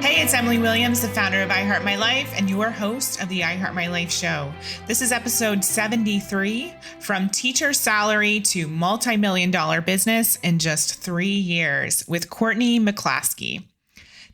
Hey, it's Emily Williams, the founder of I Heart My Life and your host of the I Heart My Life show. This is episode 73, From Teacher Salary to Multi-Million-Dollar Business in Just 3 Years with Courtney McClasky.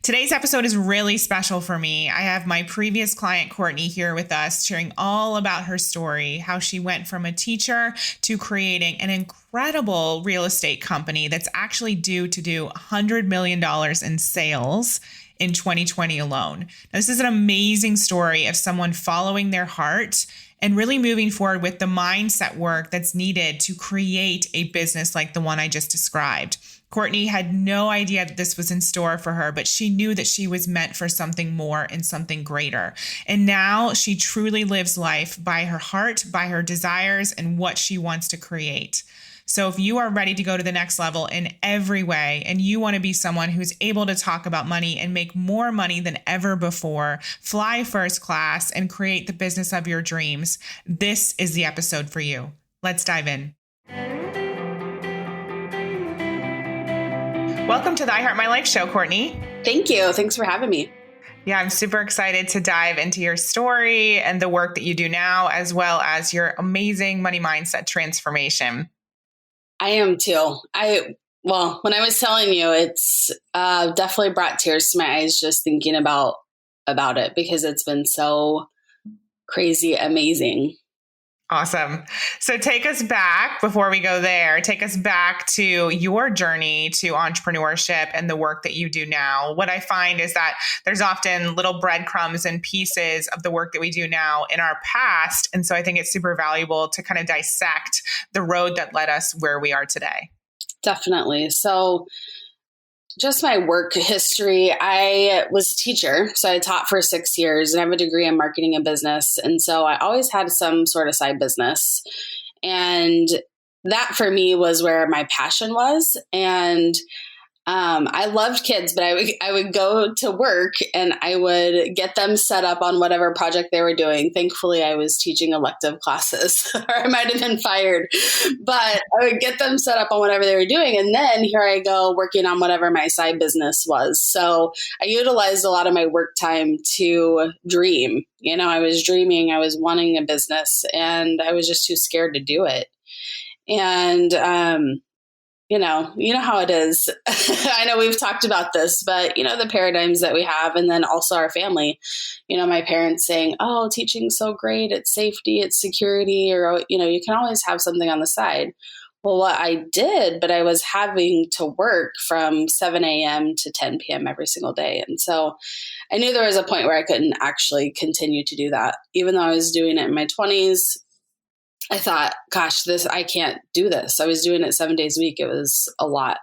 Today's episode is really special for me. I have my previous client, Courtney, here with us, sharing all about her story, how she went from a teacher to creating an incredible real estate company that's actually due to do $100 million in sales in 2020 alone. Now, this is an amazing story of someone following their heart and really moving forward with the mindset work that's needed to create a business like the one I just described. Courtney had no idea that this was in store for her, but she knew that she was meant for something more and something greater. And now she truly lives life by her heart, by her desires, and what she wants to create. So if you are ready to go to the next level in every way, and you want to be someone who's able to talk about money and make more money than ever before, fly first class, and create the business of your dreams, this is the episode for you. Let's dive in. Welcome to the I Heart My Life show, Courtney. Thank you. Thanks for having me. Yeah, I'm super excited to dive into your story and the work that you do now, as well as your amazing money mindset transformation. I am too. When I was telling you, it's definitely brought tears to my eyes just thinking about it because it's been so crazy amazing. Awesome. So take us back before we go there. Take us back to your journey to entrepreneurship and the work that you do now. What I find is that there's often little breadcrumbs and pieces of the work that we do now in our past. And so I think it's super valuable to kind of dissect the road that led us where we are today. Definitely. So just my work history, I was a teacher. So I taught for 6 years and I have a degree in marketing and business. And so I always had some sort of side business. And that for me was where my passion was. And I loved kids, but I would go to work and I would get them set up on whatever project they were doing. Thankfully, I was teaching elective classes or I might have been fired, but I would get them set up on whatever they were doing. And then here I go working on whatever my side business was. So I utilized a lot of my work time to dream. You know, I was dreaming, I was wanting a business and I was just too scared to do it. And, you know how it is. I know we've talked about this, but the paradigms that we have, and then also our family, my parents saying, oh, teaching's so great. It's safety, it's security, or, you can always have something on the side. Well, what I did, but I was having to work from 7 a.m. to 10 p.m. every single day. And so I knew there was a point where I couldn't actually continue to do that. Even though I was doing it in my 20s, I thought, gosh, I can't do this. I was doing it 7 days a week. It was a lot.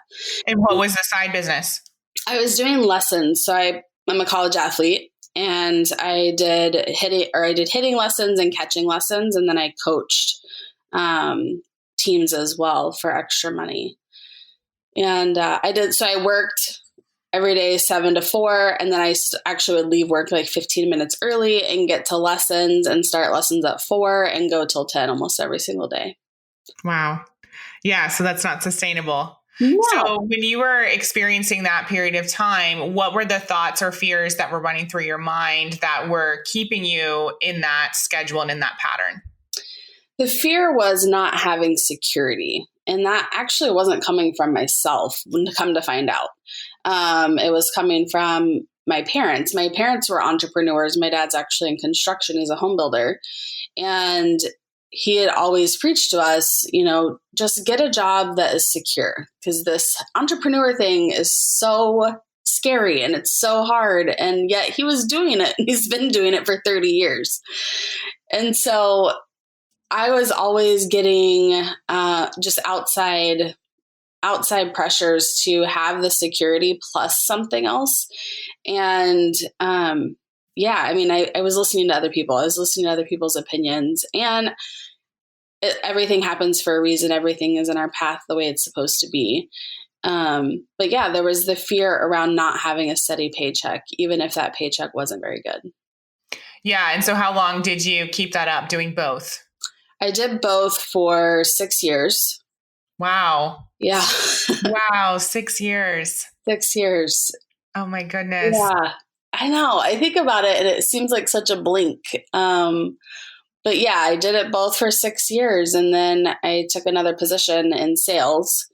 And what was the side business? I was doing lessons. So I'm a college athlete and I did hitting lessons and catching lessons. And then I coached teams as well for extra money. And I worked every day, 7 to 4. And then I actually would leave work like 15 minutes early and get to lessons and start lessons at 4 and go till 10 almost every single day. Wow. Yeah. So that's not sustainable. Yeah. So when you were experiencing that period of time, what were the thoughts or fears that were running through your mind that were keeping you in that schedule and in that pattern? The fear was not having security. And that actually wasn't coming from myself, come to find out. It was coming from my parents. My parents were entrepreneurs. My dad's actually in construction. He's a home builder. And he had always preached to us, just get a job that is secure because this entrepreneur thing is so scary and it's so hard. And yet he was doing it. He's been doing it for 30 years. And so I was always getting just outside pressures to have the security plus something else. And I was listening to other people. I was listening to other people's opinions. And everything happens for a reason. Everything is in our path the way it's supposed to be. But yeah, there was the fear around not having a steady paycheck, even if that paycheck wasn't very good. Yeah. And so how long did you keep that up doing both? I did both for 6 years. Wow. Yeah. Wow. 6 years. 6 years. Oh my goodness. Yeah. I know. I think about it and it seems like such a blink. But yeah, I did it both for 6 years. And then I took another position in sales,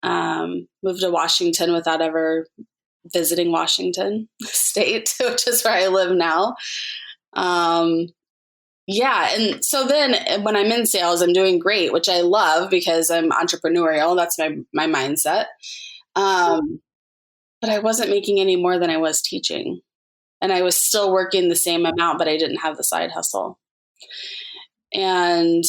moved to Washington without ever visiting Washington State, which is where I live now. Yeah. And so then when I'm in sales, I'm doing great, which I love because I'm entrepreneurial. That's my mindset. But I wasn't making any more than I was teaching. And I was still working the same amount, but I didn't have the side hustle. And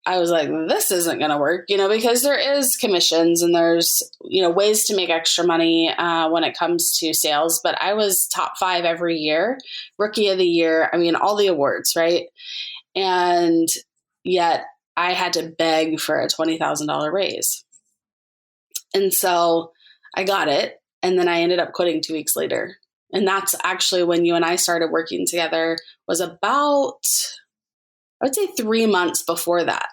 I was like, this isn't going to work, because there is commissions and there's, ways to make extra money when it comes to sales. But I was top 5 every year, rookie of the year. I mean, all the awards, right? And yet I had to beg for a $20,000 raise. And so I got it. And then I ended up quitting 2 weeks later. And that's actually when you and I started working together, was about, I would say 3 months before that.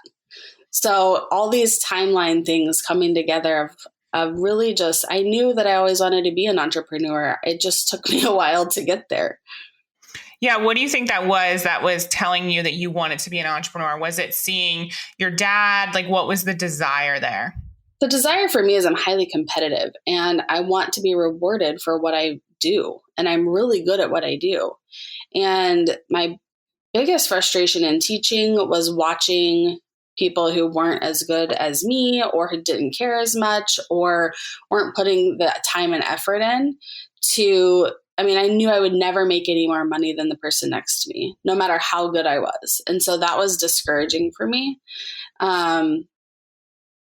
So all these timeline things coming together of really just, I knew that I always wanted to be an entrepreneur. It just took me a while to get there. Yeah. What do you think that was telling you that you wanted to be an entrepreneur? Was it seeing your dad? Like, what was the desire there? The desire for me is I'm highly competitive and I want to be rewarded for what I do. And I'm really good at what I do. And my biggest frustration in teaching was watching people who weren't as good as me or who didn't care as much or weren't putting the time and effort in I knew I would never make any more money than the person next to me, no matter how good I was. And so that was discouraging for me.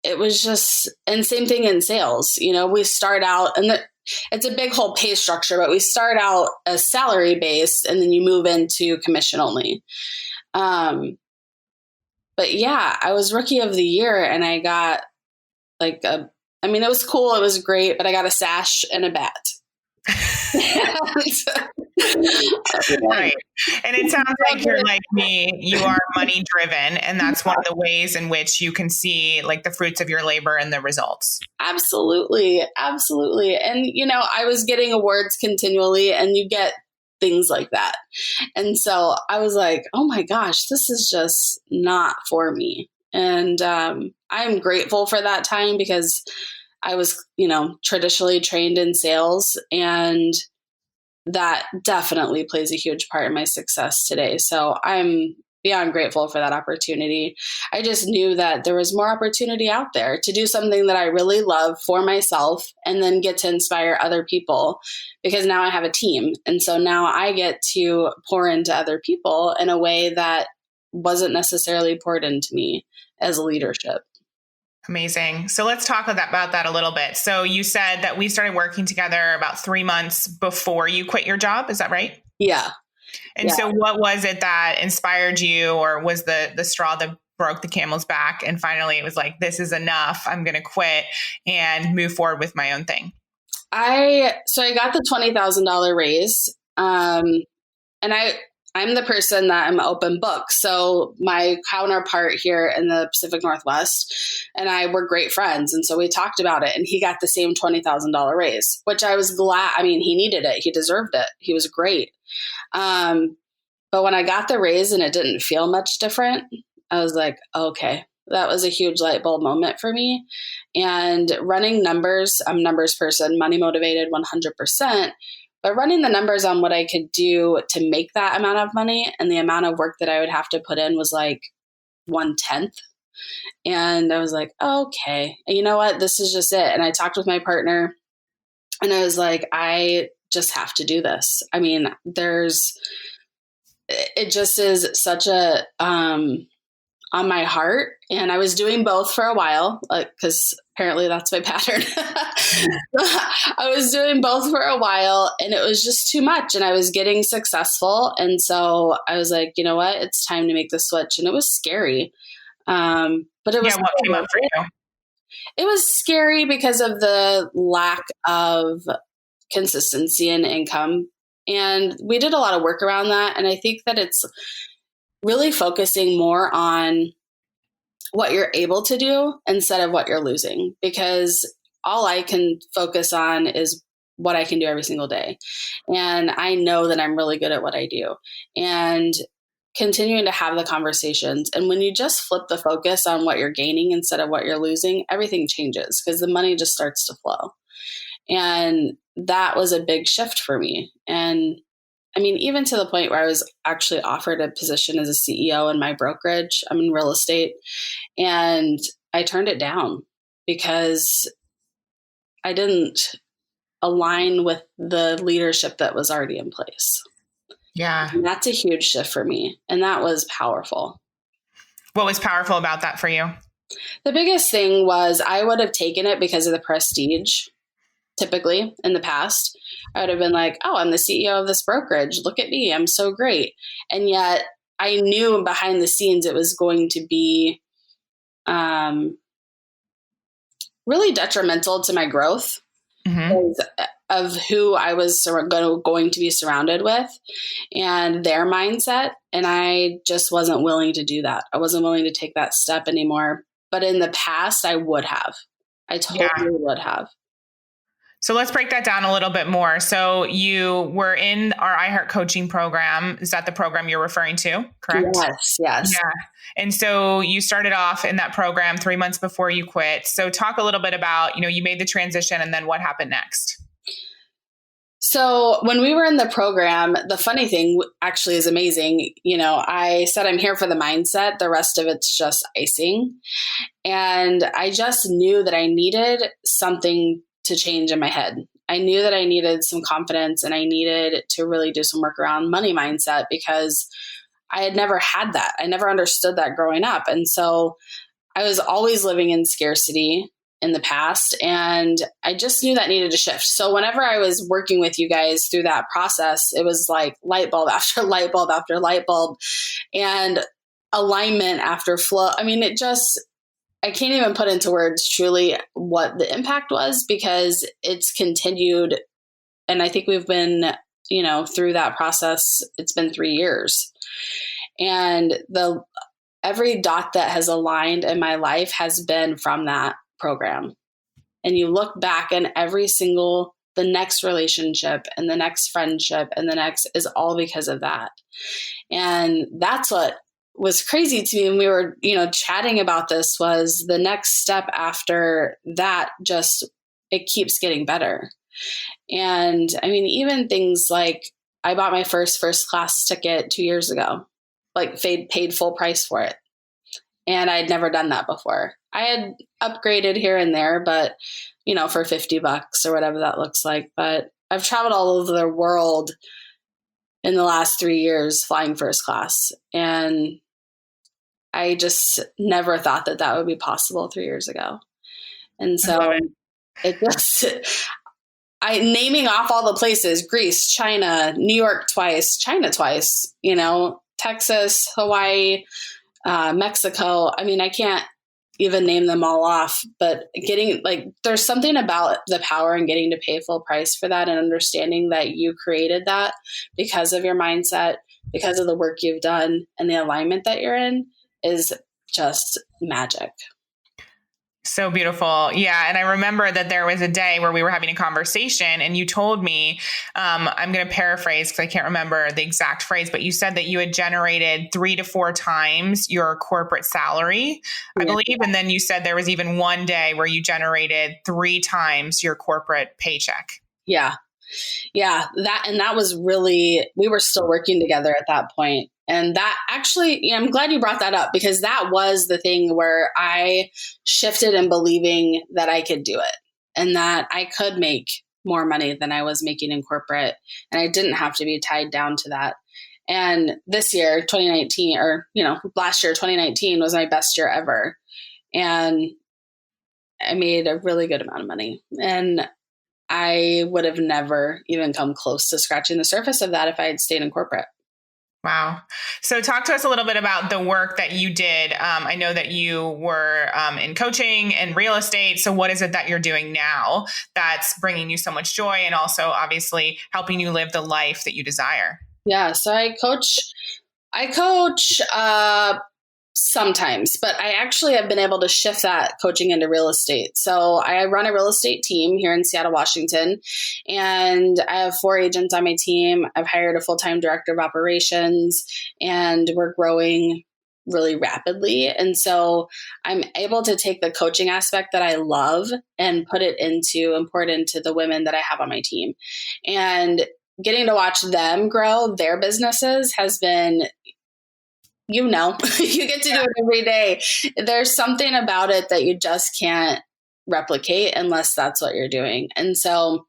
It was just, and same thing in sales, we start out and it's a big whole pay structure, but we start out as salary based and then you move into commission only. But yeah, I was rookie of the year and I got it was cool. It was great, but I got a sash and a bat. Right. And it sounds like you're like me. You are money driven. And that's one of the ways in which you can see like the fruits of your labor and the results. Absolutely. Absolutely. And, I was getting awards continually and you get things like that. And so I was like, oh my gosh, this is just not for me. And I'm grateful for that time because I was, traditionally trained in sales and that definitely plays a huge part in my success today. So I'm beyond grateful for that opportunity. I just knew that there was more opportunity out there to do something that I really love for myself and then get to inspire other people because now I have a team. And so now I get to pour into other people in a way that wasn't necessarily poured into me as leadership. Amazing. So let's talk about that a little bit. So you said that we started working together about 3 months before you quit your job. Is that right? Yeah. And so what was it that inspired you or was the straw that broke the camel's back? And finally it was like, this is enough. I'm going to quit and move forward with my own thing. I got the $20,000 raise. And I'm the person that I'm open book. So my counterpart here in the Pacific Northwest and I were great friends. And so we talked about it and he got the same $20,000 raise, which I was glad. I mean, he needed it. He deserved it. He was great. But when I got the raise and it didn't feel much different, I was like, okay, that was a huge light bulb moment for me. And running numbers, I'm a numbers person, money motivated 100%. But running the numbers on what I could do to make that amount of money and the amount of work that I would have to put in was like 1/10. And I was like, okay, and you know what? This is just it. And I talked with my partner and I was like, I just have to do this. I mean, it just is such a, on my heart. And I was doing both for a while, because apparently that's my pattern. I was doing both for a while and it was just too much and I was getting successful. And so I was like, you know what, it's time to make the switch. And it was scary. But it was, what came up for you? It was scary because of the lack of consistency in income. And we did a lot of work around that. And I think that it's really focusing more on what you're able to do instead of what you're losing, because all I can focus on is what I can do every single day. And I know that I'm really good at what I do. And continuing to have the conversations. And when you just flip the focus on what you're gaining instead of what you're losing, everything changes because the money just starts to flow. And that was a big shift for me. And I mean, even to the point where I was actually offered a position as a CEO in my brokerage. I'm in real estate. And I turned it down because I didn't align with the leadership that was already in place. Yeah. And that's a huge shift for me. And that was powerful. What was powerful about that for you? The biggest thing was I would have taken it because of the prestige. Typically in the past, I would have been like, oh, I'm the CEO of this brokerage. Look at me. I'm so great. And yet I knew behind the scenes it was going to be really detrimental to my growth of who I was going to be surrounded with and their mindset. And I just wasn't willing to do that. I wasn't willing to take that step anymore. But in the past, I would have. I totally would have. So let's break that down a little bit more. So you were in our iHeart coaching program. Is that the program you're referring to? Correct? Yes. Yeah. And so you started off in that program 3 months before you quit. So talk a little bit about, you made the transition and then what happened next? So when we were in the program, the funny thing actually is amazing. I said, I'm here for the mindset. The rest of it's just icing. And I just knew that I needed something to change in my head. I knew that I needed some confidence and I needed to really do some work around money mindset because I had never had that. I never understood that growing up. And so I was always living in scarcity in the past. And I just knew that needed to shift. So whenever I was working with you guys through that process, it was like light bulb after light bulb after light bulb and alignment after flow. I mean, I can't even put into words truly what the impact was because it's continued. And I think we've been, through that process, it's been 3 years. And every dot that has aligned in my life has been from that program. And you look back and the next relationship and the next friendship and the next is all because of that. And that's what was crazy to me when we were, chatting about this was the next step after that, it keeps getting better. And I mean, even things like I bought my first class ticket 2 years ago, like paid full price for it. And I'd never done that before. I had upgraded here and there, but, for $50 or whatever that looks like. But I've traveled all over the world in the last 3 years flying first class. And I just never thought that would be possible 3 years ago. And so naming off all the places, Greece, China, New York twice, China twice, Texas, Hawaii, Mexico. I mean, I can't even name them all off, but there's something about the power in getting to pay full price for that and understanding that you created that because of your mindset, because of the work you've done and the alignment that you're in is just magic. So beautiful. Yeah. And I remember that there was a day where we were having a conversation and you told me, I'm going to paraphrase because I can't remember the exact phrase, but you said that you had generated 3 to 4 times your corporate salary, I believe. And then you said there was even one day where you generated 3 times your corporate paycheck. Yeah. That was really, we were still working together at that point. And that actually, I'm glad you brought that up because that was the thing where I shifted in believing that I could do it and that I could make more money than I was making in corporate. And I didn't have to be tied down to that. And this year, 2019, last year, 2019 was my best year ever. And I made a really good amount of money. And I would have never even come close to scratching the surface of that if I had stayed in corporate. Wow. So talk to us a little bit about the work that you did. I know that you were in coaching and real estate. So what is it that you're doing now that's bringing you so much joy and also obviously helping you live the life that you desire? Yeah. So I coach Sometimes, but I actually have been able to shift that coaching into real estate. So I run a real estate team here in Seattle, Washington, and I have 4 agents on my team. I've hired a full-time director of operations, and we're growing really rapidly. And so I'm able to take the coaching aspect that I love and pour it into the women that I have on my team. And getting to watch them grow their businesses has been, you get to do it every day. There's something about it that you just can't replicate unless that's what you're doing. And so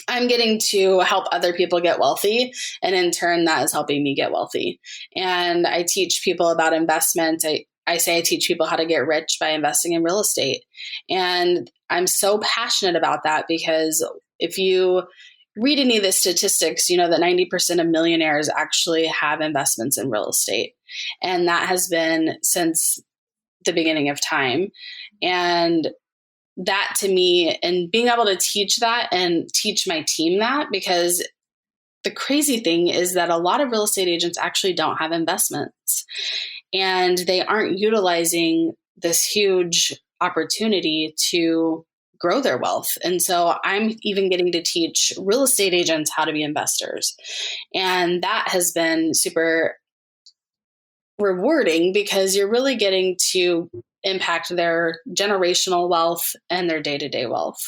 I'm getting to help other people get wealthy. And in turn, that is helping me get wealthy. And I teach people about investment. I say I teach people how to get rich by investing in real estate. And I'm so passionate about that because if you read any of the statistics, you know that 90% of millionaires actually have investments in real estate. And that has been since the beginning of time. And that to me, and being able to teach that and teach my team that, because the crazy thing is that a lot of real estate agents actually don't have investments and they aren't utilizing this huge opportunity to grow their wealth. And so I'm even getting to teach real estate agents how to be investors. And that has been super rewarding because you're really getting to impact their generational wealth and their day-to-day wealth.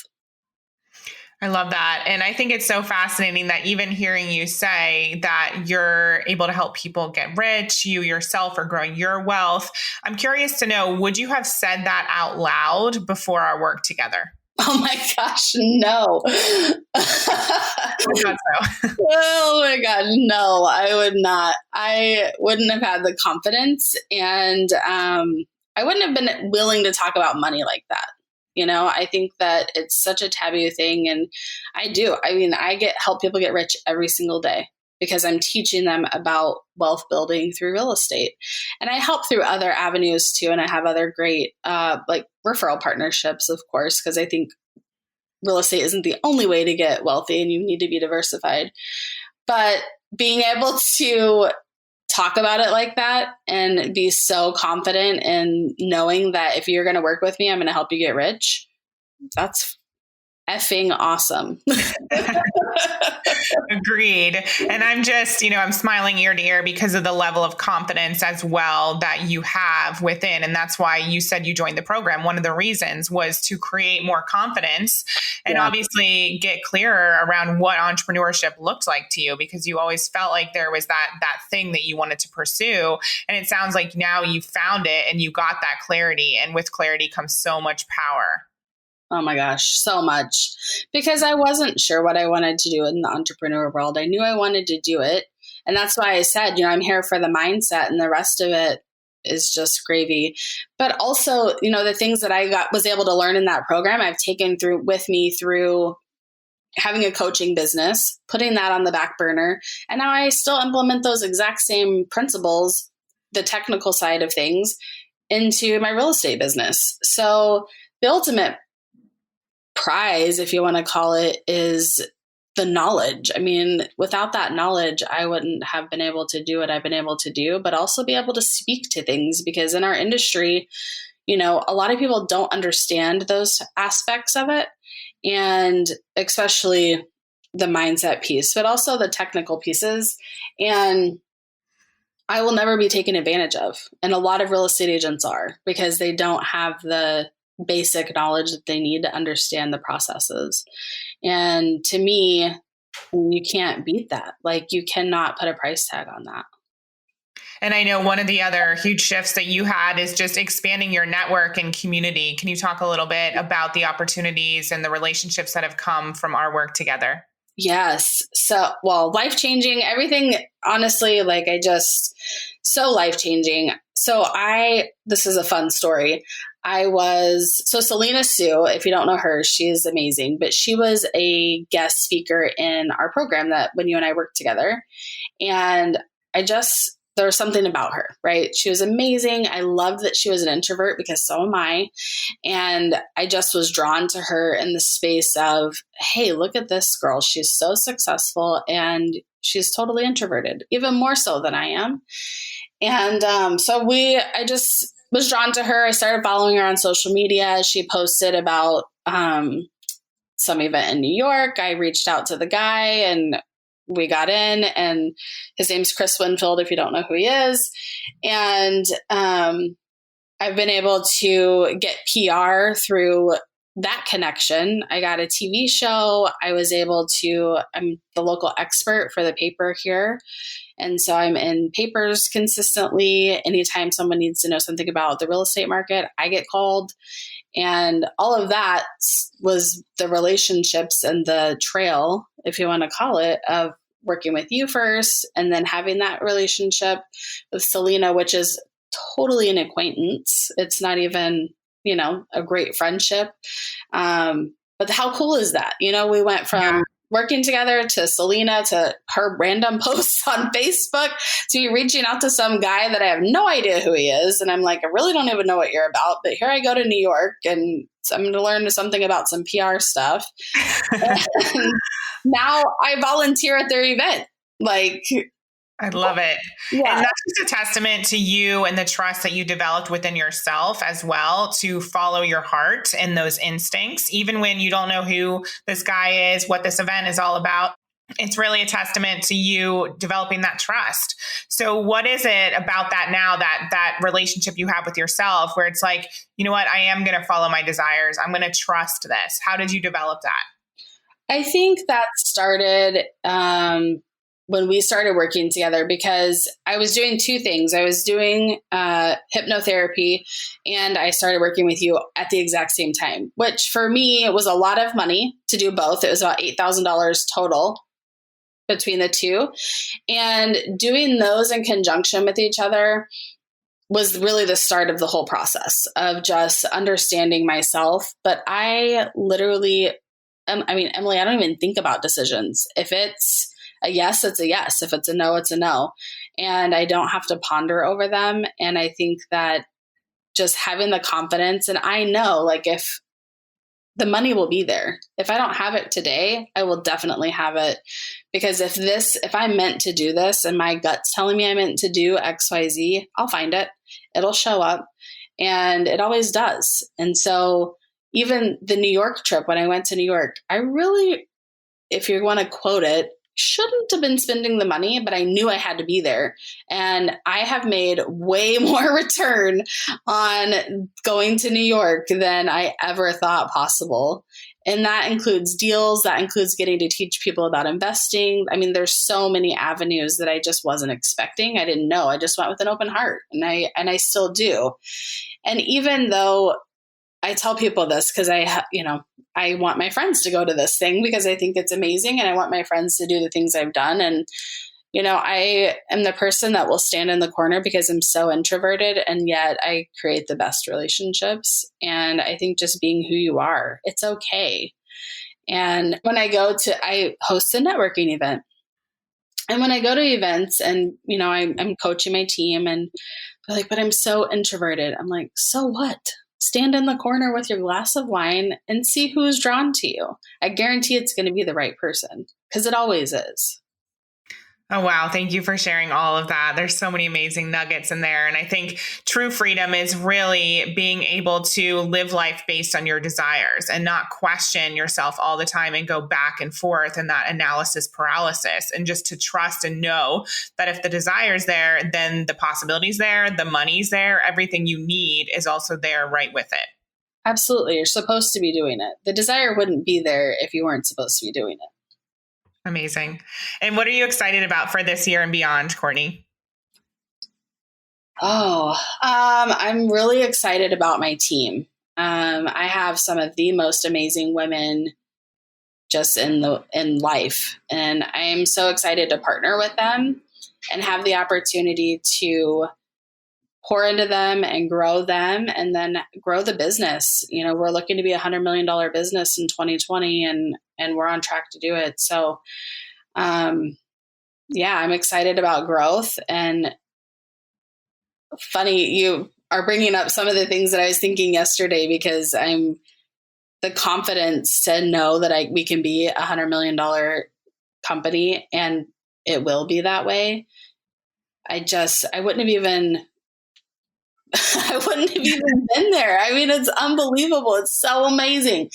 I love that. And I think it's so fascinating that even hearing you say that you're able to help people get rich, you yourself are growing your wealth. I'm curious to know, would you have said that out loud before our work together? Oh my gosh, no. I thought so. Oh my gosh, no, I would not. I wouldn't have had the confidence, and I wouldn't have been willing to talk about money like that. You know, I think that it's such a taboo thing, and I help people get rich every single day because I'm teaching them about wealth building through real estate. And I help through other avenues too. And I have other great, like referral partnerships, of course, because I think real estate isn't the only way to get wealthy and you need to be diversified. But being able to talk about it like that and be so confident in knowing that if you're going to work with me, I'm going to help you get rich. That's effing awesome. Agreed. And I'm just, I'm smiling ear to ear because of the level of confidence as well that you have within. And that's why you said you joined the program. One of the reasons was to create more confidence and obviously get clearer around what entrepreneurship looked like to you, because you always felt like there was that thing that you wanted to pursue. And it sounds like now you found it and you got that clarity. And with clarity comes so much power. Oh my gosh, so much. Because I wasn't sure what I wanted to do in the entrepreneur world. I knew I wanted to do it. And that's why I said, I'm here for the mindset and the rest of it is just gravy. But also, the things that I was able to learn in that program, I've taken with me through having a coaching business, putting that on the back burner. And now I still implement those exact same principles, the technical side of things, into my real estate business. So the ultimate prize, if you want to call it, is the knowledge. I mean, without that knowledge, I wouldn't have been able to do what I've been able to do, but also be able to speak to things, because in our industry, a lot of people don't understand those aspects of it, and especially the mindset piece, but also the technical pieces. And I will never be taken advantage of. And a lot of real estate agents are, because they don't have the basic knowledge that they need to understand the processes. And to me, you can't beat that. Like, you cannot put a price tag on that. And I know one of the other huge shifts that you had is just expanding your network and community. Can you talk a little bit about the opportunities and the relationships that have come from our work together? Yes. So, life-changing, everything, honestly, so life-changing. So this is a fun story. Selena Sue, if you don't know her, she's amazing, but she was a guest speaker in our program that when you and I worked together. And there was something about her, right? She was amazing. I loved that she was an introvert, because so am I. And I just was drawn to her in the space of, hey, look at this girl. She's so successful and she's totally introverted, even more so than I am. And I just was drawn to her. I started following her on social media. She posted about some event in New York. I reached out to the guy and we got in, and his name's Chris Winfield, if you don't know who he is. And I've been able to get PR through that connection. I got a TV show. I'm the local expert for the paper here. And so I'm in papers consistently. Anytime someone needs to know something about the real estate market, I get called. And all of that was the relationships and the trail, if you want to call it, of working with you first and then having that relationship with Selena, which is totally an acquaintance. It's not even, a great friendship. But how cool is that? We went from working together to Selena to her random posts on Facebook to me reaching out to some guy that I have no idea who he is. And I'm like, I really don't even know what you're about, but here I go to New York and I'm going to learn something about some PR stuff. And now I volunteer at their event. I love it. Yeah. And that's just a testament to you and the trust that you developed within yourself as well, to follow your heart and those instincts, even when you don't know who this guy is, what this event is all about. It's really a testament to you developing that trust. So what is it about that now, that relationship you have with yourself, where it's like, you know what, I am going to follow my desires. I'm going to trust this. How did you develop that? I think that started when we started working together, because I was doing two things. I was doing hypnotherapy and I started working with you at the exact same time, which for me, it was a lot of money to do both. It was about $8,000 total between the two. And doing those in conjunction with each other was really the start of the whole process of just understanding myself. But I literally, Emily, I don't even think about decisions. If it's a yes, it's a yes. If it's a no, it's a no. And I don't have to ponder over them. And I think that just having the confidence, and I know if the money will be there. If I don't have it today, I will definitely have it. Because if I'm meant to do this and my gut's telling me I'm meant to do X, Y, Z, I'll find it. It'll show up. And it always does. And so even the New York trip, when I went to New York, I really, if you want to quote it, shouldn't have been spending the money, but I knew I had to be there. And I have made way more return on going to New York than I ever thought possible. And that includes deals, that includes getting to teach people about investing. I mean, there's so many avenues that I just wasn't expecting. I didn't know. I just went with an open heart, and I still do. And even though I tell people this because I want my friends to go to this thing because I think it's amazing, and I want my friends to do the things I've done. And, I am the person that will stand in the corner because I'm so introverted, and yet I create the best relationships. And I think just being who you are, it's okay. And when I host a networking event. And when I go to events and, I'm coaching my team and they're like, but I'm so introverted. I'm like, so what? Stand in the corner with your glass of wine and see who's drawn to you. I guarantee it's going to be the right person, because it always is. Oh, wow. Thank you for sharing all of that. There's so many amazing nuggets in there. And I think true freedom is really being able to live life based on your desires and not question yourself all the time and go back and forth in that analysis paralysis, and just to trust and know that if the desire's there, then the possibility's there, the money's there, everything you need is also there right with it. Absolutely. You're supposed to be doing it. The desire wouldn't be there if you weren't supposed to be doing it. Amazing. And what are you excited about for this year and beyond, Courtney? I'm really excited about my team. I have some of the most amazing women just in life, and I am so excited to partner with them and have the opportunity to pour into them and grow them, and then grow the business. We're looking to be $100 million business in 2020, and we're on track to do it. So, I'm excited about growth. And funny, you are bringing up some of the things that I was thinking yesterday, because I'm the confidence to know that we can be $100 million company, and it will be that way. I wouldn't have even I wouldn't have even been there. I mean, it's unbelievable. It's so amazing.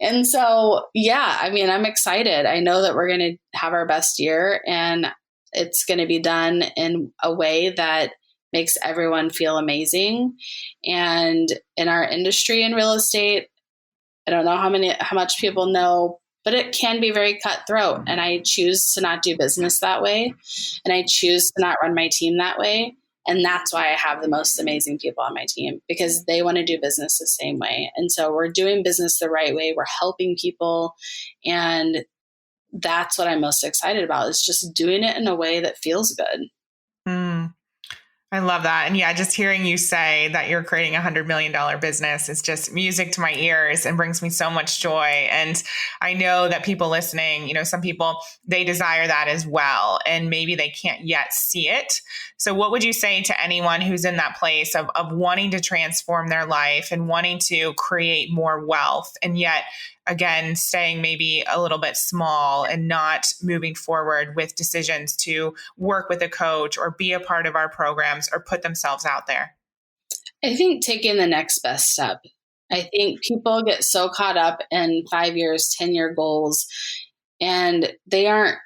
And so, yeah, I mean, I'm excited. I know that we're going to have our best year, and it's going to be done in a way that makes everyone feel amazing. And in our industry in real estate, I don't know how much people know, but it can be very cutthroat. And I choose to not do business that way. And I choose to not run my team that way. And that's why I have the most amazing people on my team, because they want to do business the same way. And so we're doing business the right way. We're helping people. And that's what I'm most excited about, is just doing it in a way that feels good. I love that. And yeah, just hearing you say that you're creating $100 million business is just music to my ears and brings me so much joy. And I know that people listening, some people, they desire that as well, and maybe they can't yet see it. So what would you say to anyone who's in that place of wanting to transform their life and wanting to create more wealth, and yet again, staying maybe a little bit small and not moving forward with decisions to work with a coach or be a part of our programs or put themselves out there? I think taking the next best step. I think people get so caught up in 5 years, 10-year goals, and they aren't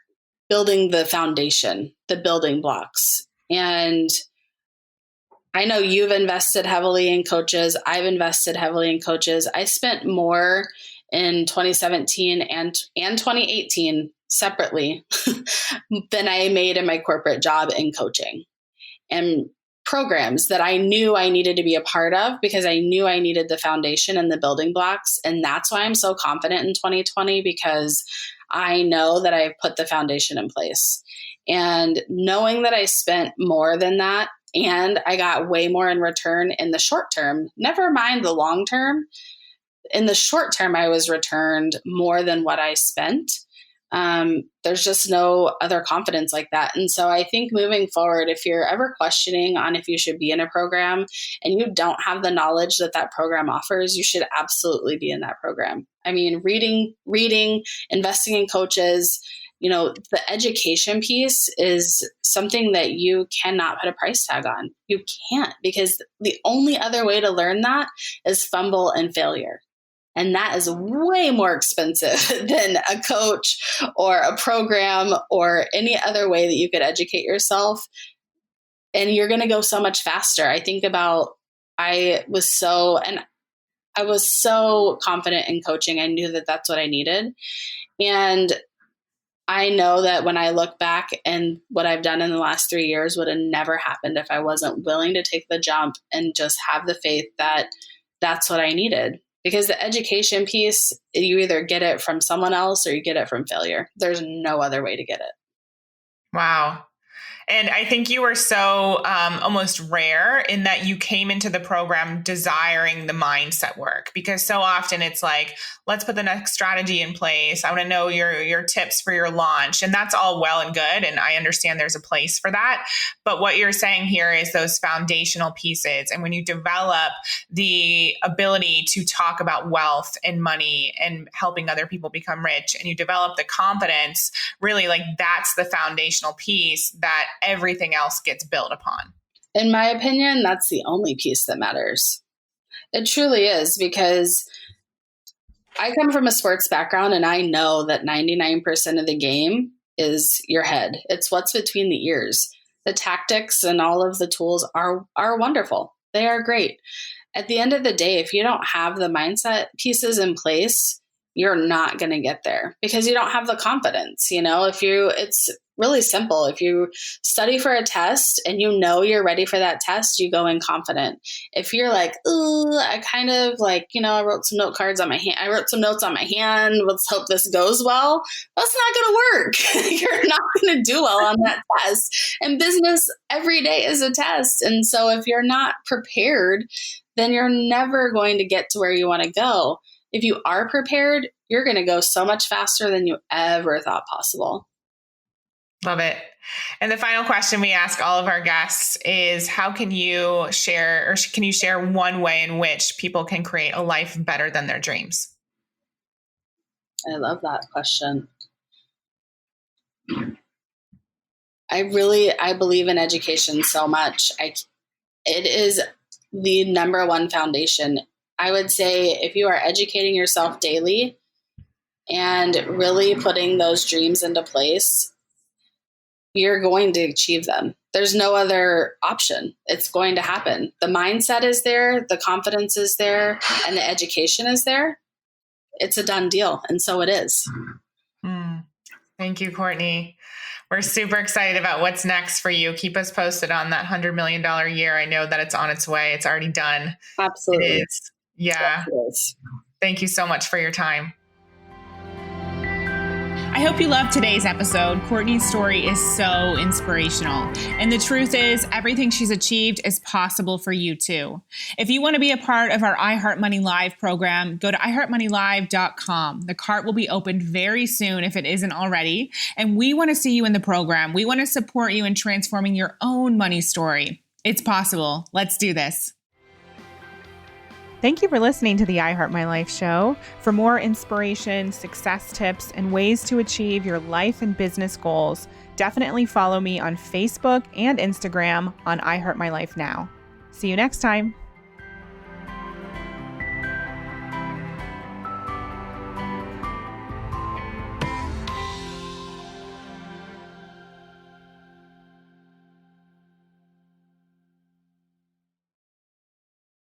building the foundation, the building blocks. And I know you've invested heavily in coaches. I've invested heavily in coaches. I spent more in 2017 and 2018 separately than I made in my corporate job in coaching and programs that I knew I needed to be a part of, because I knew I needed the foundation and the building blocks. And that's why I'm so confident in 2020, because I know that I've put the foundation in place. And knowing that I spent more than that, and I got way more in return in the short term, never mind the long term. In the short term, I was returned more than what I spent. There's just no other confidence like that. And so I think moving forward, if you're ever questioning on if you should be in a program and you don't have the knowledge that that program offers, you should absolutely be in that program. I mean, reading, investing in coaches, the education piece is something that you cannot put a price tag on. You can't, because the only other way to learn that is fumble and failure. And that is way more expensive than a coach or a program or any other way that you could educate yourself. And you're going to go so much faster. I was so confident in coaching. I knew that that's what I needed. And I know that when I look back, and what I've done in the last 3 years would have never happened if I wasn't willing to take the jump and just have the faith that that's what I needed. Because the education piece, you either get it from someone else or you get it from failure. There's no other way to get it. Wow. And I think you were so almost rare in that you came into the program desiring the mindset work, because so often it's like, let's put the next strategy in place. I want to know your tips for your launch. And that's all well and good. And I understand there's a place for that. But what you're saying here is those foundational pieces. And when you develop the ability to talk about wealth and money and helping other people become rich, and you develop the confidence, really, like, that's the foundational piece that everything else gets built upon. In my opinion, that's the only piece that matters. It truly is, because I come from a sports background, and I know that 99% of the game is your head. It's what's between the ears. The tactics and all of the tools are wonderful. They are great. At the end of the day, if you don't have the mindset pieces in place, you're not going to get there, because you don't have the confidence. It's really simple. If you study for a test and you're ready for that test, you go in confident. If you're like, I kind of I wrote some notes on my hand. Let's hope this goes well. That's not going to work. You're not going to do well on that test. And business every day is a test. And so if you're not prepared, then you're never going to get to where you want to go. If you are prepared, you're going to go so much faster than you ever thought possible. Love it. And the final question we ask all of our guests is, how can you share, or can you share one way in which people can create a life better than their dreams? I love that question. I believe in education so much. It is the number one foundation. I would say if you are educating yourself daily and really putting those dreams into place, you're going to achieve them. There's no other option. It's going to happen. The mindset is there, the confidence is there, and the education is there. It's a done deal. And so it is. Thank you, Courtney. We're super excited about what's next for you. Keep us posted on that $100 million year. I know that it's on its way. It's already done. Absolutely. It is. Yeah. Yes, it is. Thank you so much for your time. I hope you loved today's episode. Courtney's story is so inspirational. And the truth is, everything she's achieved is possible for you too. If you want to be a part of our I Heart Money Live program, go to iheartmoneylive.com. The cart will be opened very soon if it isn't already. And we want to see you in the program. We want to support you in transforming your own money story. It's possible. Let's do this. Thank you for listening to the I Heart My Life show. For more inspiration, success tips, and ways to achieve your life and business goals, definitely follow me on Facebook and Instagram on I Heart My Life Now. See you next time.